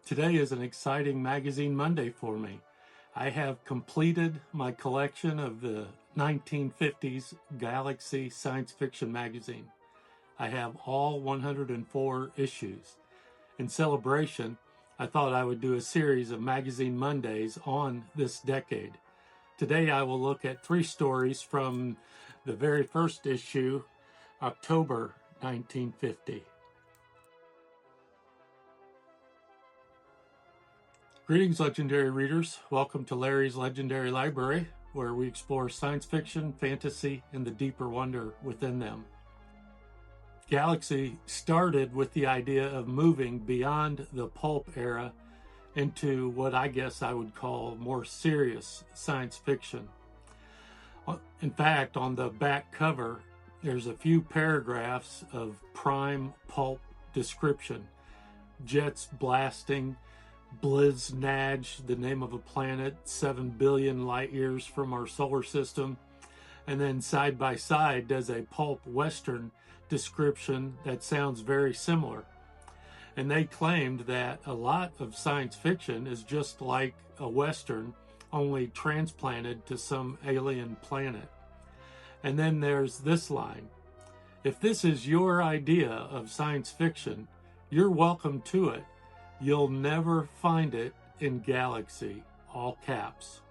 Today is an exciting Magazine Monday for me. I have completed my collection of the 1950s Galaxy science fiction magazine. I have all 104 issues. In celebration, I thought I would do a series of Magazine Mondays on this decade. Today I will look at 3 stories from the very first issue, October 1950. Greetings, legendary readers. Welcome to Larry's Legendary Library, where we explore science fiction, fantasy, and the deeper wonder within them. Galaxy started with the idea of moving beyond the pulp era into what I guess I would call more serious science fiction. In fact, on the back cover, there's a few paragraphs of prime pulp description. Jets blasting, Bliznaj, the name of a planet 7 billion light years from our solar system, and then side by side does a pulp western description that sounds very similar. And they claimed that a lot of science fiction is just like a western, only transplanted to some alien planet. And then there's this line: if this is your idea of science fiction, you're welcome to it. You'll never find it in Galaxy, all caps.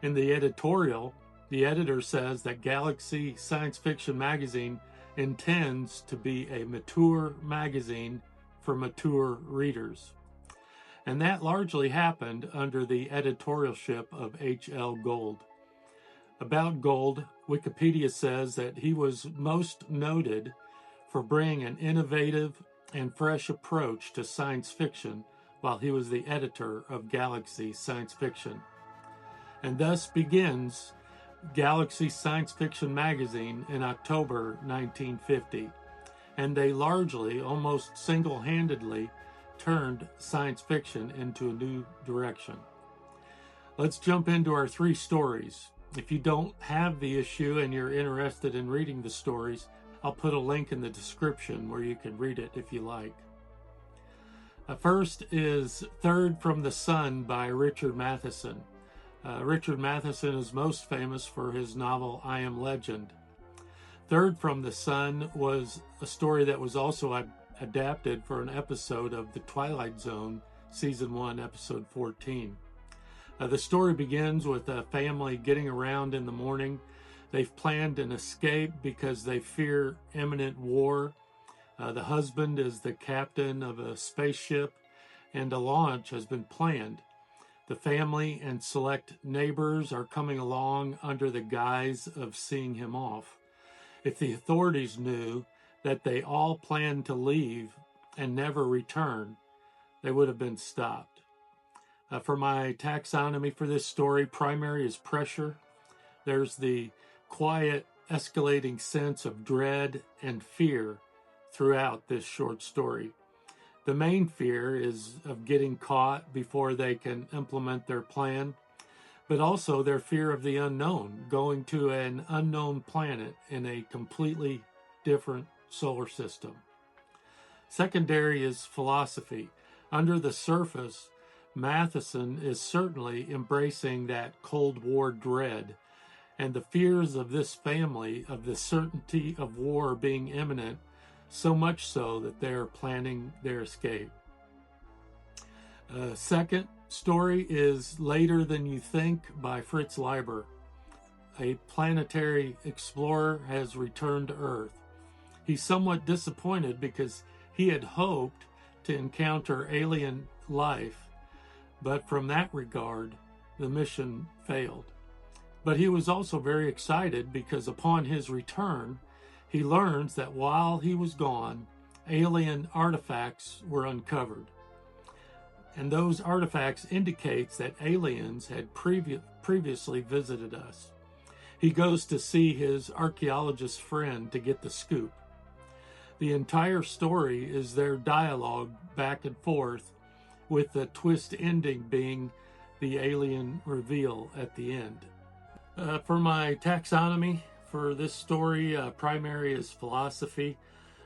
In the editorial, the editor says that Galaxy Science Fiction Magazine intends to be a mature magazine for mature readers. And that largely happened under the editorialship of H.L. Gold. About Gold, Wikipedia says that he was most noted for bringing an innovative and fresh approach to science fiction while he was the editor of Galaxy Science Fiction. And thus begins Galaxy Science Fiction Magazine in October 1950. And they largely, almost single-handedly, turned science fiction into a new direction. Let's jump into our 3 stories. If you don't have the issue and you're interested in reading the stories, I'll put a link in the description where you can read it if you like. First is Third from the Sun by Richard Matheson. Richard Matheson is most famous for his novel I Am Legend. Third from the Sun was a story that was also adapted for an episode of The Twilight Zone, Season 1, Episode 14. The story begins with a family getting around in the morning. They've planned an escape because they fear imminent war. The husband is the captain of a spaceship, and a launch has been planned. The family and select neighbors are coming along under the guise of seeing him off. If the authorities knew that they all planned to leave and never return, they would have been stopped. For my taxonomy for this story, primary is pressure. There's the quiet, escalating sense of dread and fear throughout this short story. The main fear is of getting caught before they can implement their plan, but also their fear of the unknown, going to an unknown planet in a completely different solar system. Secondary is philosophy. Under the surface, Matheson is certainly embracing that Cold War dread and the fears of this family of the certainty of war being imminent, so much so that they're planning their escape. Second story is Later Than You Think by Fritz Leiber. A planetary explorer has returned to Earth. He's somewhat disappointed because he had hoped to encounter alien life, but from that regard, the mission failed. But he was also very excited because upon his return, he learns that while he was gone, alien artifacts were uncovered. And those artifacts indicates that aliens had previously visited us. He goes to see his archaeologist friend to get the scoop. The entire story is their dialogue back and forth, with the twist ending being the alien reveal at the end. For my taxonomy for this story, primary is philosophy.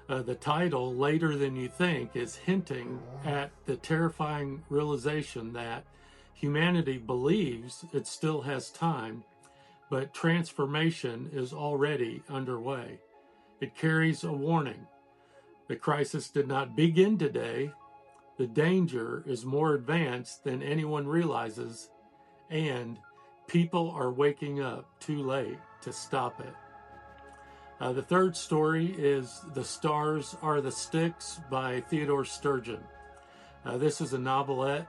The title, Later Than You Think, is hinting at the terrifying realization that humanity believes it still has time, but transformation is already underway. It carries a warning. The crisis did not begin today. The danger is more advanced than anyone realizes, and people are waking up too late to stop it. The third story is The Stars Are the Styx by Theodore Sturgeon. This is a novelette.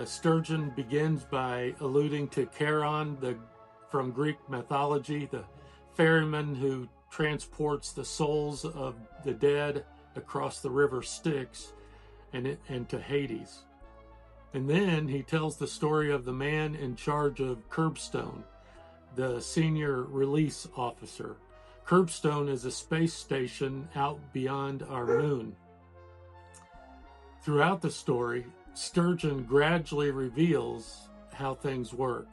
Sturgeon begins by alluding to Charon, from Greek mythology, the ferryman who transports the souls of the dead across the river Styx and to Hades. And then he tells the story of the man in charge of Curbstone, the senior release officer. Curbstone is a space station out beyond our moon. Throughout the story, Sturgeon gradually reveals how things work.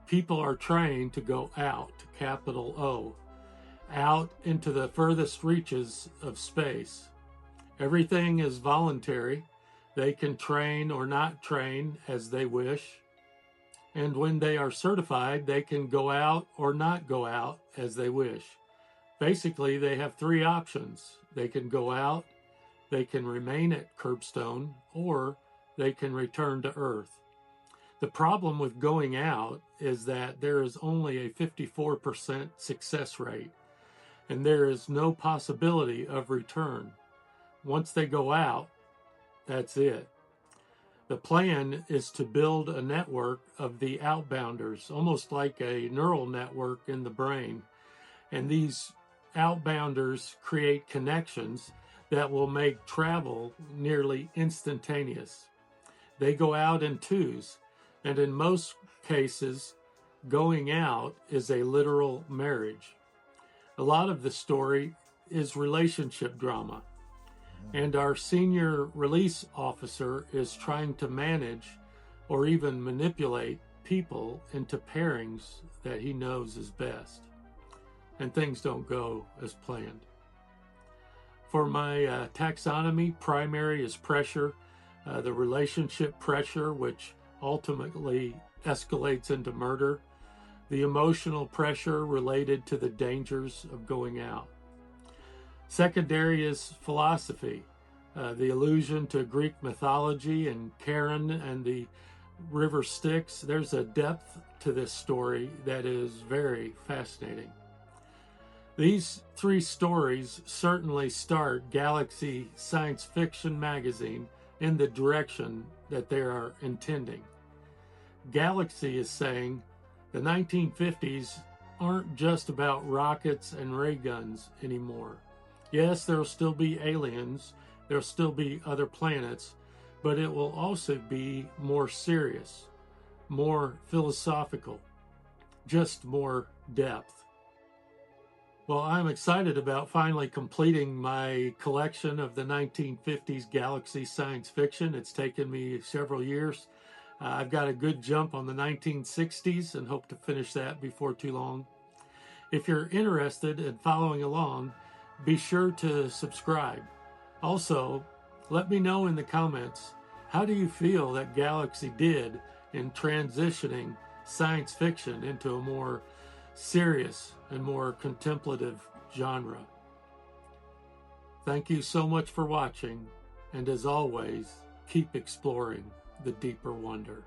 People are trained to go out, capital O, out into the furthest reaches of space. Everything is voluntary. They can train or not train as they wish. And when they are certified, they can go out or not go out as they wish. Basically, they have three options. They can go out, they can remain at Curbstone, or they can return to Earth. The problem with going out is that there is only a 54% success rate, and there is no possibility of return. Once they go out, that's it. The plan is to build a network of the outbounders, almost like a neural network in the brain. And these outbounders create connections that will make travel nearly instantaneous. They go out in twos, and in most cases, going out is a literal marriage. A lot of the story is relationship drama, and our senior release officer is trying to manage or even manipulate people into pairings that he knows is best. And things don't go as planned. For my taxonomy, primary is pressure, the relationship pressure, which ultimately escalates into murder, the emotional pressure related to the dangers of going out. Secondary is philosophy, the allusion to Greek mythology and Charon and the river Styx. There's a depth to this story that is very fascinating. These three stories certainly start Galaxy Science Fiction magazine in the direction that they are intending. Galaxy is saying the 1950s aren't just about rockets and ray guns anymore. Yes, there'll still be aliens, there'll still be other planets, but it will also be more serious, more philosophical, just more depth. Well, I'm excited about finally completing my collection of the 1950s Galaxy science fiction. It's taken me several years. I've got a good jump on the 1960s and hope to finish that before too long. If you're interested in following along, be sure to subscribe. Also, let me know in the comments, how do you feel that Galaxy did in transitioning science fiction into a more serious and more contemplative genre? Thank you so much for watching, and as always, keep exploring the deeper wonder.